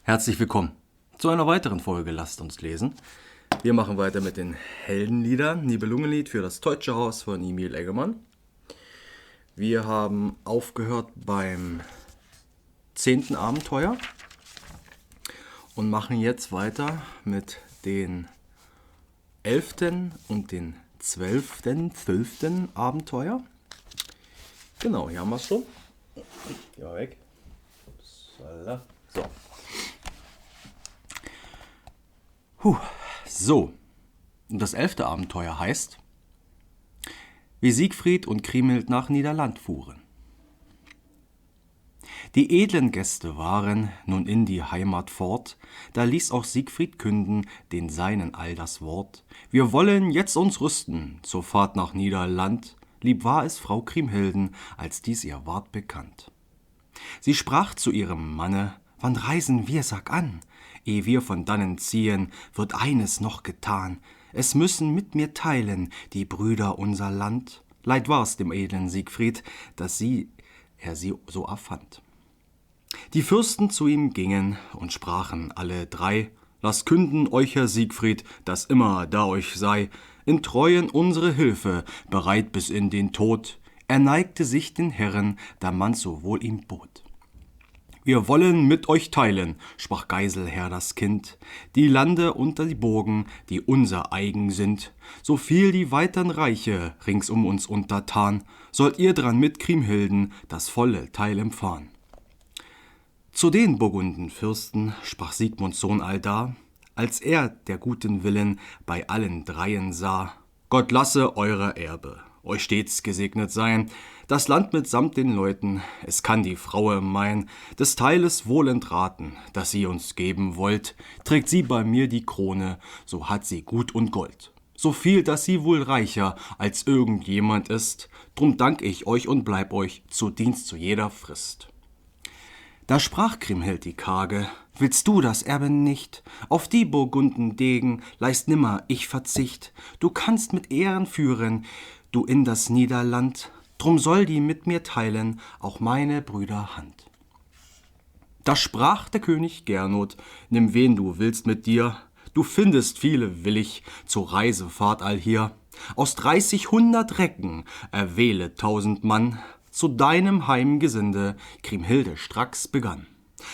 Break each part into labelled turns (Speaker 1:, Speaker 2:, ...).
Speaker 1: Herzlich willkommen zu einer weiteren Folge Lasst uns lesen. Wir machen weiter mit den Heldenliedern. Nibelungenlied für das Teutsche Haus von Emil Eggermann. Wir haben aufgehört beim 10. Abenteuer und machen jetzt weiter mit den 11. und den 12. Abenteuer. Genau, hier haben wir es schon. Ja, weg. So. So, und das 11. Abenteuer heißt, wie Siegfried und Kriemhild nach Niederland fuhren. Die edlen Gäste waren nun in die Heimat fort, da ließ auch Siegfried künden den Seinen all das Wort. Wir wollen jetzt uns rüsten zur Fahrt nach Niederland, lieb war es Frau Kriemhilden, als dies ihr ward bekannt. Sie sprach zu ihrem Manne, wann reisen wir, sag an, ehe wir von dannen ziehen, wird eines noch getan, es müssen mit mir teilen die Brüder unser Land. Leid war's dem edlen Siegfried, dass er sie so erfand. Die Fürsten zu ihm gingen und sprachen alle drei, lasst künden euch, Herr Siegfried, dass immer da euch sei, in Treuen unsere Hilfe, bereit bis in den Tod. Er neigte sich den Herren, da man so wohl ihm bot. Wir wollen mit euch teilen, sprach Geiselher das Kind, die Lande und die Burgen, die unser eigen sind. So viel die weitern Reiche rings um uns untertan, sollt ihr dran mit Kriemhilden das volle Teil empfahen. Zu den Burgundenfürsten sprach Siegmunds Sohn allda, als er der guten Willen bei allen dreien sah. Gott lasse eure Erbe euch stets gesegnet sein, das Land mitsamt den Leuten, es kann die Fraue mein, des Teiles wohl entraten, das sie uns geben wollt, trägt sie bei mir die Krone, so hat sie Gut und Gold. So viel, dass sie wohl reicher als irgendjemand ist, drum dank ich euch und bleib euch zu Dienst zu jeder Frist. Da sprach Kriemhild die Karge, willst du das Erbe nicht? Auf die Burgundendegen leist nimmer ich Verzicht. Du kannst mit Ehren führen, du in das Niederland, drum soll die mit mir teilen, auch meine Brüder Hand. Da sprach der König Gernot, nimm wen du willst mit dir, du findest viele willig zur Reisefahrt allhier. Aus 30-100 Recken erwähle 1000 Mann, zu deinem Heimgesinde Kriemhilde stracks begann,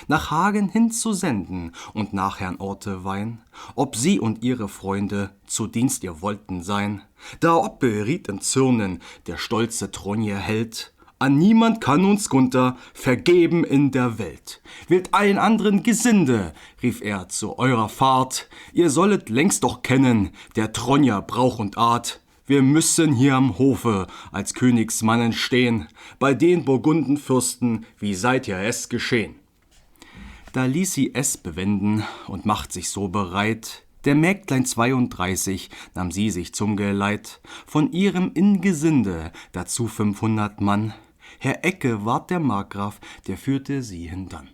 Speaker 1: nach Hagen hinzusenden und nach Herrn Ortewein, ob sie und ihre Freunde zu Dienst ihr wollten sein. Da ob beriet in Zürnen der stolze Tronje-Held, an niemand kann uns Gunther vergeben in der Welt. Wählt allen anderen Gesinde, rief er zu eurer Fahrt, ihr sollet längst doch kennen der Tronjer Brauch und Art. Wir müssen hier am Hofe als Königsmannen stehen, bei den Burgundenfürsten, wie seid ihr es geschehen. Da ließ sie es bewenden und macht sich so bereit. Der Mägdlein 32 nahm sie sich zum Geleit, von ihrem Ingesinde dazu 500 Mann. Herr Ecke ward der Markgraf, der führte sie hindann.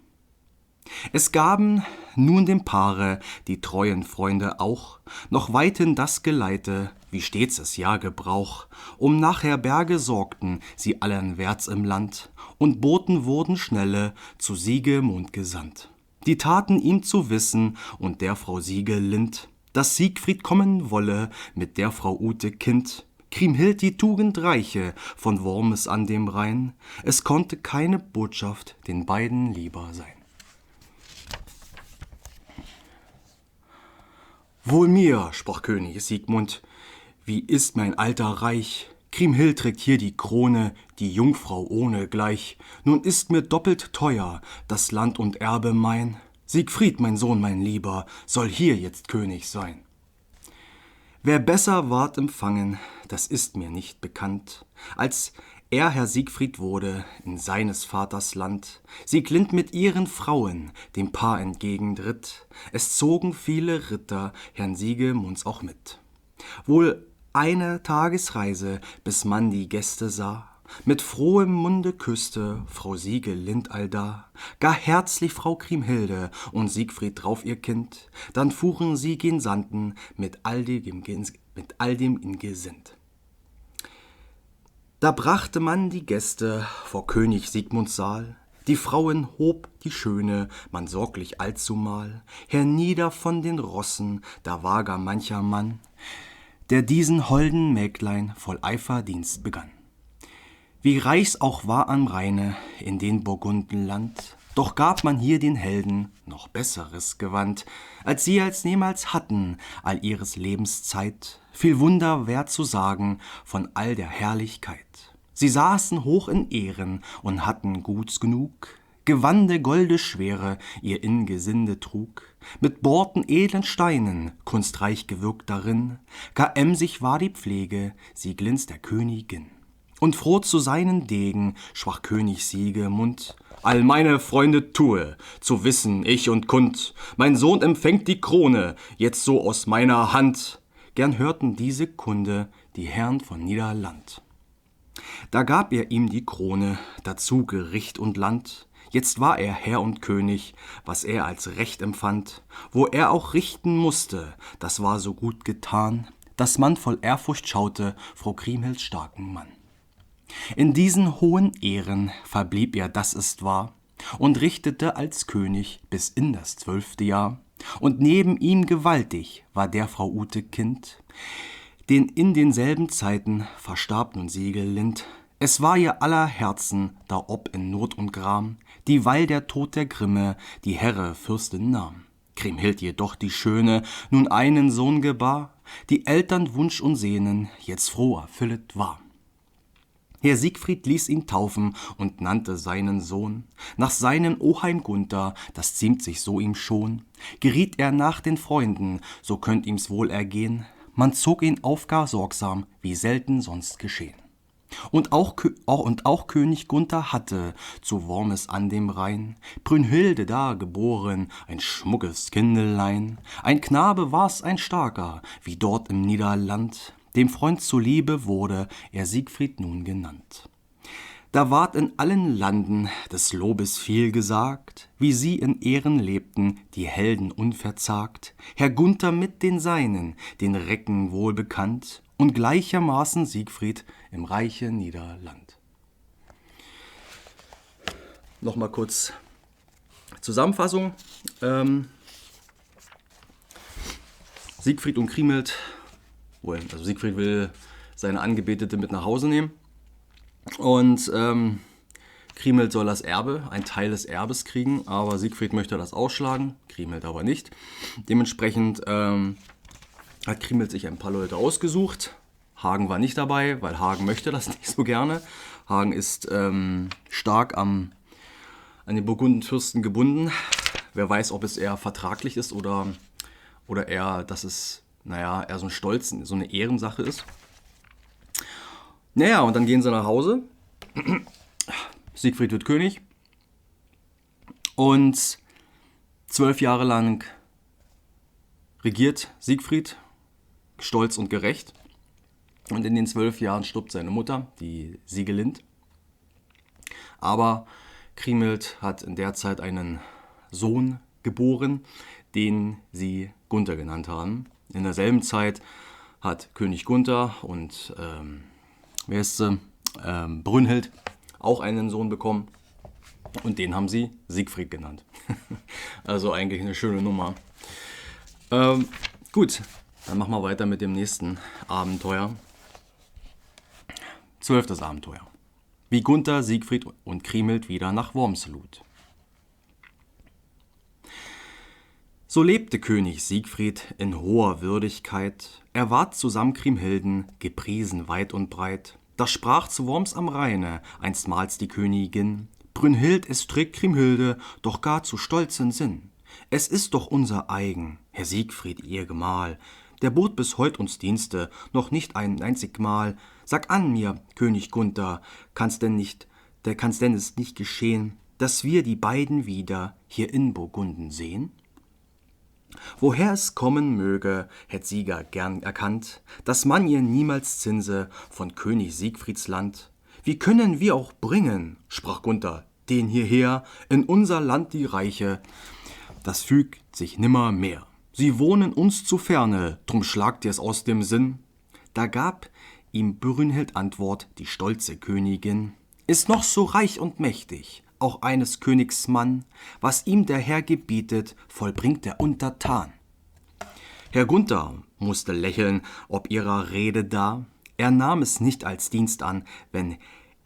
Speaker 1: Es gaben nun dem Paare die treuen Freunde auch noch weithin das Geleite, wie stets es ja Gebrauch, nach Herberge sorgten sie allenwärts im Land, und Boten wurden schnelle zu Siegemund gesandt. Die taten ihm zu wissen und der Frau Siegelind, dass Siegfried kommen wolle mit der Frau Ute Kind. Kriemhild die Tugendreiche von Worms an dem Rhein, es konnte keine Botschaft den beiden lieber sein. Wohl mir, sprach König Siegmund, wie ist mein alter Reich? Kriemhild trägt hier die Krone, die Jungfrau ohne Gleich. Nun ist mir doppelt teuer das Land und Erbe mein. Siegfried, mein Sohn, mein Lieber, soll hier jetzt König sein. Wer besser ward empfangen, das ist mir nicht bekannt, als er Herr Siegfried wurde in seines Vaters Land. Sieglind mit ihren Frauen dem Paar entgegentritt. Es zogen viele Ritter Herrn Siegemunds auch mit. Wohl eine Tagesreise, bis man die Gäste sah. Mit frohem Munde küsste Frau Siegelind allda, gar herzlich Frau Kriemhilde und Siegfried drauf ihr Kind. Dann fuhren sie gen Sanden mit all dem in Gesind. Da brachte man die Gäste vor König Siegmunds Saal, Die Frauen hob die Schöne man sorglich allzumal hernieder von den Rossen, da war gar mancher Mann, der diesen holden Mägdlein voll Eifer Dienst begann. Wie reich's auch war am Rheine in den Burgundenland, doch gab man hier den Helden noch besseres Gewand, als sie als niemals hatten all ihres Lebens Zeit, viel Wunder wert zu sagen von all der Herrlichkeit. Sie saßen hoch in Ehren und hatten Guts genug, Gewande Golde schwere ihr Ingesinde trug, mit Borten edlen Steinen, kunstreich gewirkt darin, gar emsig war die Pflege, sie glänzt der Königin. Und froh zu seinen Degen sprach König Siegemund: All meine Freunde tue, zu wissen ich und kund, mein Sohn empfängt die Krone, jetzt so aus meiner Hand. Gern hörten diese Kunde die Herren von Niederland. Da gab er ihm die Krone, dazu Gericht und Land. Jetzt war er Herr und König, was er als Recht empfand. Wo er auch richten musste, das war so gut getan, dass man voll Ehrfurcht schaute vor Kriemhilds starken Mann. In diesen hohen Ehren verblieb er, das ist wahr, und richtete als König bis in das 12. Jahr. Und neben ihm gewaltig war der Frau Ute Kind, den in denselben Zeiten verstarb nun Siegelind. Es war ihr aller Herzen, da ob in Not und Gram, dieweil der Tod der Grimme die Herre Fürstin nahm. Kriemhild jedoch die Schöne nun einen Sohn gebar, die Eltern Wunsch und Sehnen jetzt froh erfüllet war. Herr Siegfried ließ ihn taufen und nannte seinen Sohn nach seinem Oheim Gunther, das ziemt sich so ihm schon. Geriet er nach den Freunden, so könnt ihm's wohl ergehen, man zog ihn auf gar sorgsam, wie selten sonst geschehen. Und auch König Gunther hatte zu Wormes an dem Rhein Brünnhilde da geboren, ein schmuckes Kindelein. Ein Knabe war's, ein starker, wie dort im Niederland, dem Freund zuliebe wurde er Siegfried nun genannt. Da ward in allen Landen des Lobes viel gesagt, wie sie in Ehren lebten, die Helden unverzagt. Herr Gunther mit den Seinen, den Recken wohl bekannt, und gleichermaßen Siegfried im reiche Niederland. Nochmal kurz Zusammenfassung. Siegfried und Kriemhild, also Siegfried will seine Angebetete mit nach Hause nehmen und Kriemhild soll das Erbe, ein Teil des Erbes kriegen, aber Siegfried möchte das ausschlagen, Kriemhild aber nicht. Dementsprechend hat Kriemhild sich ein paar Leute ausgesucht. Hagen war nicht dabei, weil Hagen möchte das nicht so gerne. Hagen ist stark an den Burgundenfürsten gebunden. Wer weiß, ob es eher vertraglich ist oder eher, dass es eher so ein Stolz, so eine Ehrensache ist. Naja, und dann gehen sie nach Hause. Siegfried wird König. Und 12 Jahre lang regiert Siegfried, stolz und gerecht. Und in den 12 Jahren stirbt seine Mutter, die Siegelind. Aber Kriemhild hat in der Zeit einen Sohn geboren, den sie Gunther genannt haben. In derselben Zeit hat König Gunther und Brünnhild auch einen Sohn bekommen. Und den haben sie Siegfried genannt. Also eigentlich eine schöne Nummer. Gut, dann machen wir weiter mit dem nächsten Abenteuer. 12. Abenteuer. Wie Gunther, Siegfried und Kriemhild wieder nach Worms lud. So lebte König Siegfried in hoher Würdigkeit. Er ward zusammen Kriemhilden gepriesen weit und breit. Da sprach zu Worms am Rheine einstmals die Königin: Brünnhild, es trägt Kriemhilde doch gar zu stolzen Sinn. Es ist doch unser eigen, Herr Siegfried, ihr Gemahl. Der bot bis heut uns Dienste, noch nicht ein einzig Mal. Sag an mir, König Gunther, kann's denn es nicht geschehen, dass wir die beiden wieder hier in Burgunden sehen? Woher es kommen möge, hätt Sieger gern erkannt, dass man ihr niemals zinse von König Siegfrieds Land. Wie können wir auch bringen, sprach Gunther, den hierher, in unser Land die Reiche, das fügt sich nimmer mehr. Sie wohnen uns zu ferne, drum schlagt ihr's aus dem Sinn. Da gab ihm Brünnhild Antwort, die stolze Königin: Ist noch so reich und mächtig, auch eines Königs Mann, was ihm der Herr gebietet, vollbringt der Untertan. Herr Gunther musste lächeln ob ihrer Rede da, er nahm es nicht als Dienst an, wenn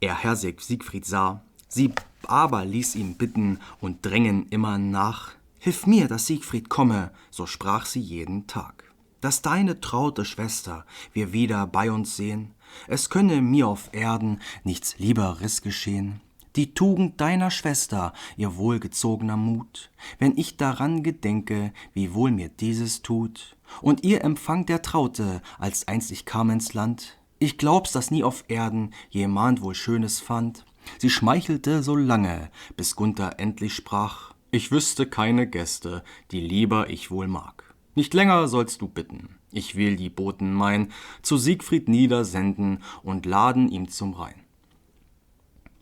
Speaker 1: er Herr Siegfried sah. Sie aber ließ ihn bitten und drängen immer nach. Hilf mir, dass Siegfried komme, so sprach sie jeden Tag. Dass deine traute Schwester wir wieder bei uns sehen, es könne mir auf Erden nichts Lieberes geschehen. Die Tugend deiner Schwester, ihr wohlgezogener Mut, wenn ich daran gedenke, wie wohl mir dieses tut. Und ihr Empfang der Traute, als einst ich kam ins Land, ich glaub's, dass nie auf Erden jemand wohl Schönes fand. Sie schmeichelte so lange, bis Gunther endlich sprach, ich wüsste keine Gäste, die lieber ich wohl mag. Nicht länger sollst du bitten, ich will die Boten mein zu Siegfried niedersenden und laden ihm zum Rhein.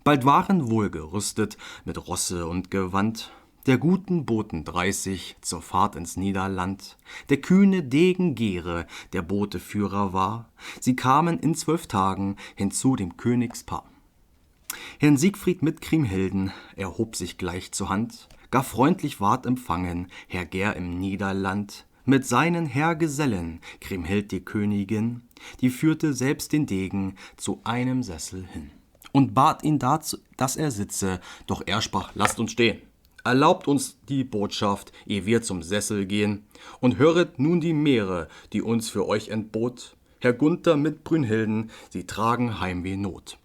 Speaker 1: Bald waren wohl gerüstet mit Rosse und Gewand der guten Boten 30 zur Fahrt ins Niederland. Der kühne Degen Gere, der Boteführer war, sie kamen in 12 Tagen hinzu dem Königspaar. Herrn Siegfried mit Kriemhilden erhob sich gleich zur Hand, gar freundlich ward empfangen Herr Ger im Niederland. Mit seinen Heergesellen, Kriemhild die Königin, die führte selbst den Degen zu einem Sessel hin und bat ihn dazu, dass er sitze, doch er sprach, lasst uns stehen. Erlaubt uns die Botschaft, ehe wir zum Sessel gehen, und höret nun die Mehre, die uns für euch entbot. Herr Gunther mit Brünnhilden, sie tragen Heimweh Not.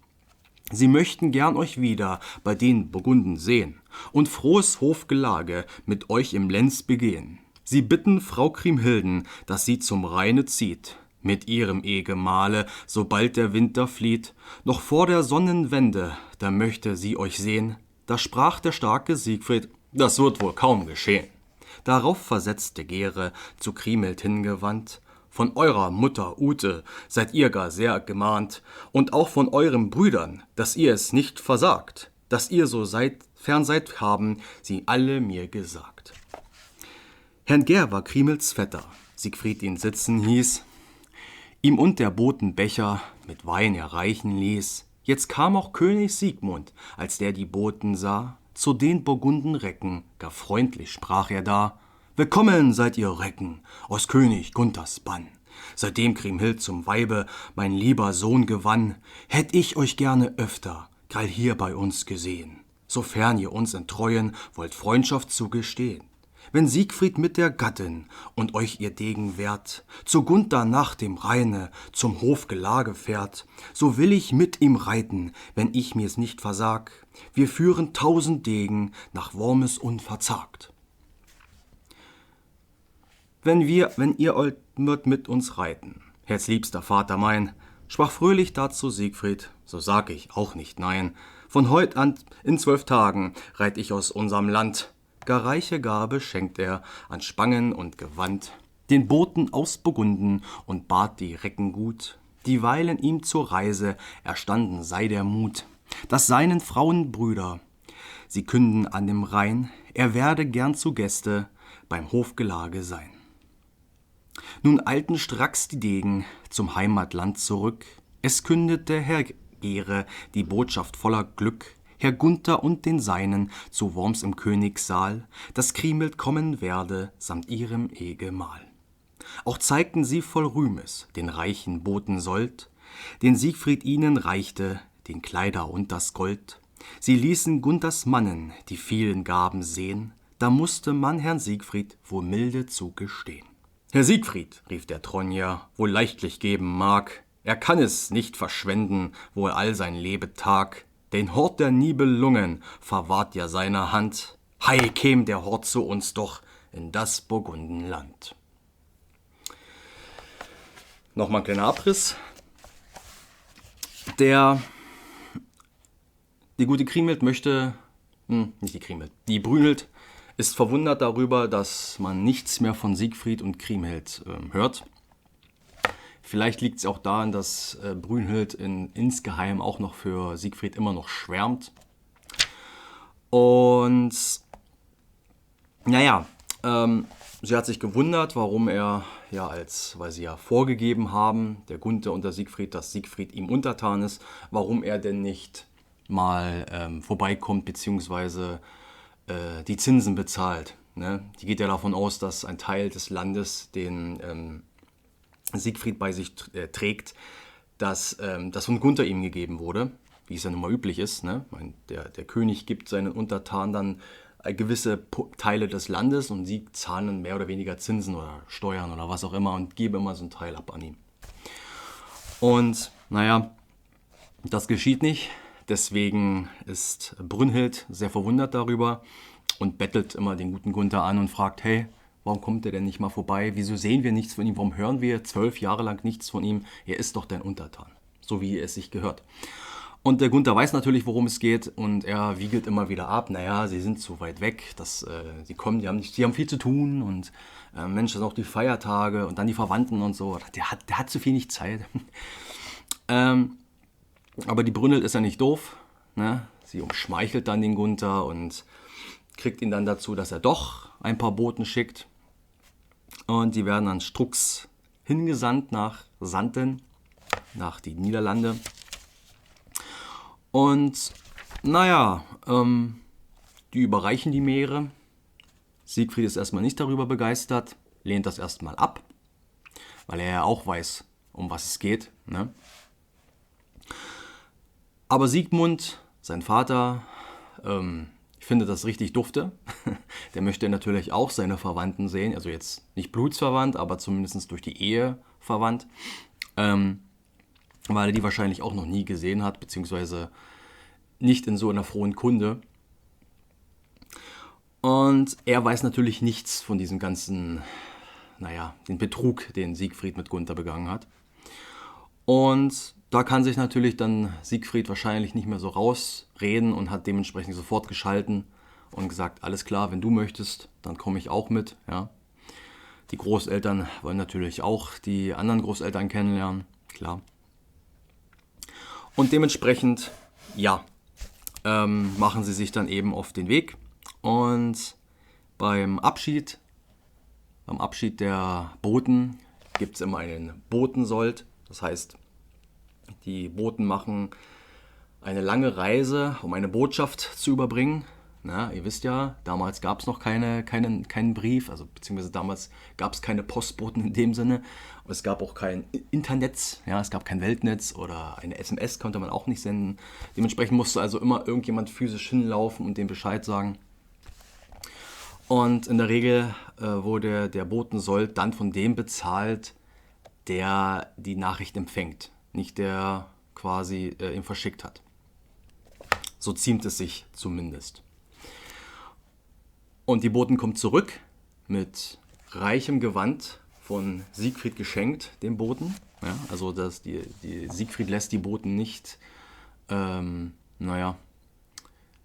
Speaker 1: Sie möchten gern euch wieder bei den Burgunden sehen und frohes Hofgelage mit euch im Lenz begehen. Sie bitten Frau Kriemhilden, dass sie zum Rheine zieht, mit ihrem Ehegemahle, sobald der Winter flieht. Noch vor der Sonnenwende, da möchte sie euch sehen. Da sprach der starke Siegfried, das wird wohl kaum geschehen. Darauf versetzte Gere, zu Kriemhild hingewandt, von eurer Mutter Ute seid ihr gar sehr gemahnt, und auch von euren Brüdern, dass ihr es nicht versagt, dass ihr so fern seid, haben sie alle mir gesagt. Herrn Ger war Kriemhilds Vetter, Siegfried ihn sitzen hieß, ihm und der Boten Becher mit Wein erreichen ließ. Jetzt kam auch König Siegmund, als der die Boten sah, zu den Burgunden Recken, gar freundlich sprach er da. Willkommen seid ihr Recken, aus König Gunthers Bann. Seitdem Kriemhild zum Weibe mein lieber Sohn gewann, hätt ich euch gerne öfter, grad hier bei uns gesehen, sofern ihr uns in Treuen wollt Freundschaft zugestehen. Wenn Siegfried mit der Gattin und euch ihr Degen wehrt, zu Gunther nach dem Rheine zum Hofgelage fährt, so will ich mit ihm reiten, wenn ich mir's nicht versag. Wir führen 1000 Degen nach Wormes unverzagt. Wenn ihr wollt mit uns reiten, herzliebster Vater mein, sprach fröhlich dazu Siegfried, so sag ich auch nicht nein. Von heut an in 12 Tagen reit ich aus unserem Land. Gar reiche Gabe schenkt er an Spangen und Gewand den Boten aus Burgunden und bat die Recken gut, dieweil ihm zur Reise erstanden sei der Mut, dass seinen Frauenbrüder, sie künden an dem Rhein, er werde gern zu Gäste beim Hofgelage sein. Nun eilten stracks die Degen zum Heimatland zurück, es kündete Herr Gere die Botschaft voller Glück, Herr Gunther und den Seinen zu Worms im Königssaal, dass Kriemhild kommen werde, samt ihrem Ehegemahl. Auch zeigten sie voll Rühmes den reichen Boten Sold, den Siegfried ihnen reichte, den Kleider und das Gold. Sie ließen Gunthers Mannen die vielen Gaben sehen, da musste man Herrn Siegfried wohl milde zugestehen. Herr Siegfried, rief der Tronjer, wohl leichtlich geben mag, er kann es nicht verschwenden, wo er all sein Lebetag. Den Hort der Nibelungen verwahrt ja seiner Hand. Hei, käm der Hort zu uns doch in das Burgundenland. Nochmal ein kleiner Abriss. Die gute Kriemhild möchte, nicht die Kriemhild, die Brünnhild ist verwundert darüber, dass man nichts mehr von Siegfried und Kriemhild hört. Vielleicht liegt es auch daran, dass Brünnhild insgeheim auch noch für Siegfried immer noch schwärmt. Und naja, sie hat sich gewundert, warum er weil sie ja vorgegeben haben, der Gunther und der Siegfried, dass Siegfried ihm untertan ist, warum er denn nicht mal vorbeikommt, beziehungsweise die Zinsen bezahlt. Ne? Die geht ja davon aus, dass ein Teil des Landes, den Siegfried bei sich trägt, dass das von Gunther ihm gegeben wurde, wie es ja nun mal üblich ist. Ne? Der König gibt seinen Untertanen dann gewisse Teile des Landes und sie zahlen dann mehr oder weniger Zinsen oder Steuern oder was auch immer und geben immer so einen Teil ab an ihn. Und naja, das geschieht nicht. Deswegen ist Brünnhild sehr verwundert darüber und bettelt immer den guten Gunther an und fragt, hey, warum kommt er denn nicht mal vorbei? Wieso sehen wir nichts von ihm? Warum hören wir 12 Jahre lang nichts von ihm? Er ist doch dein Untertan, so wie es sich gehört. Und der Gunther weiß natürlich, worum es geht und er wiegelt immer wieder ab. Naja, sie sind zu weit weg, sie kommen, die haben viel zu tun und Mensch, das sind auch die Feiertage und dann die Verwandten und so. Der hat zu viel nicht Zeit. Aber die Brünnhild ist ja nicht doof. Ne? Sie umschmeichelt dann den Gunther und kriegt ihn dann dazu, dass er doch ein paar Boten schickt. Und die werden dann strux hingesandt nach Xanten, nach die Niederlande. Und naja, die überreichen die Meere. Siegfried ist erstmal nicht darüber begeistert, lehnt das erstmal ab, weil er ja auch weiß, um was es geht. Ne? Aber Siegmund, sein Vater, findet das richtig dufte. Der möchte natürlich auch seine Verwandten sehen, also jetzt nicht blutsverwandt, aber zumindest durch die Ehe verwandt, weil er die wahrscheinlich auch noch nie gesehen hat, beziehungsweise nicht in so einer frohen Kunde. Und er weiß natürlich nichts von diesem ganzen, den Betrug, den Siegfried mit Gunther begangen hat. Und da kann sich natürlich dann Siegfried wahrscheinlich nicht mehr so rausreden und hat dementsprechend sofort geschalten und gesagt, alles klar, wenn du möchtest, dann komme ich auch mit. Ja. Die Großeltern wollen natürlich auch die anderen Großeltern kennenlernen, klar. Und dementsprechend, machen sie sich dann eben auf den Weg. Und beim Abschied der Boten gibt es immer einen Botensold. Das heißt, die Boten machen eine lange Reise, um eine Botschaft zu überbringen. Na, ihr wisst ja, damals gab es noch keinen Brief, also beziehungsweise damals gab es keine Postboten in dem Sinne. Und es gab auch kein Internet, ja, es gab kein Weltnetz oder eine SMS konnte man auch nicht senden. Dementsprechend musste also immer irgendjemand physisch hinlaufen und dem Bescheid sagen. Und in der Regel wurde der Botensold dann von dem bezahlt, der die Nachricht empfängt, nicht der quasi ihn verschickt hat. So ziemt es sich zumindest. Und die Boten kommt zurück mit reichem Gewand von Siegfried geschenkt, dem Boten. Ja, also Siegfried lässt die Boten nicht,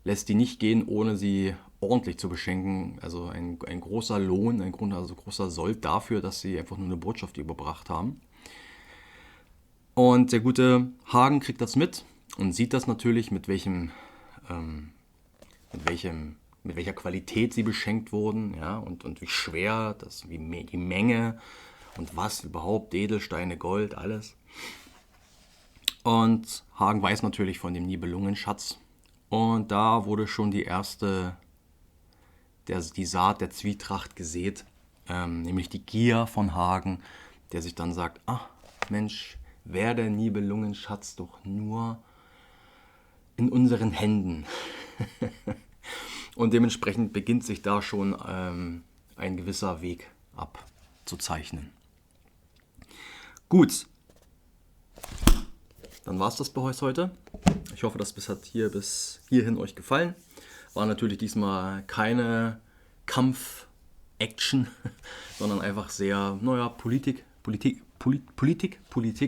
Speaker 1: lässt die nicht gehen, ohne sie ordentlich zu beschenken. Also ein großer Lohn, großer Sold dafür, dass sie einfach nur eine Botschaft überbracht haben. Und der gute Hagen kriegt das mit und sieht das natürlich, mit welcher Qualität sie beschenkt wurden, ja, und wie schwer, die Menge und was überhaupt, Edelsteine, Gold, alles. Und Hagen weiß natürlich von dem Nibelungenschatz. Und da wurde schon die Saat der Zwietracht gesät, nämlich die Gier von Hagen, der sich dann sagt, ach Mensch, wäre der Nibelungenschatz doch nur in unseren Händen. Und dementsprechend beginnt sich da schon ein gewisser Weg abzuzeichnen. Gut, dann war es das bei euch heute. Ich hoffe, das hat bis hierhin euch gefallen. War natürlich diesmal keine Kampf-Action, sondern einfach sehr, Politik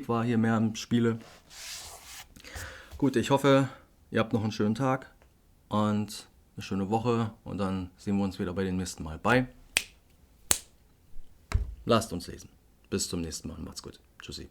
Speaker 1: war hier mehr im Spiele. Gut, ich hoffe, ihr habt noch einen schönen Tag und eine schöne Woche und dann sehen wir uns wieder bei den nächsten Mal. Bye. Lasst uns lesen. Bis zum nächsten Mal. Macht's gut. Tschüssi.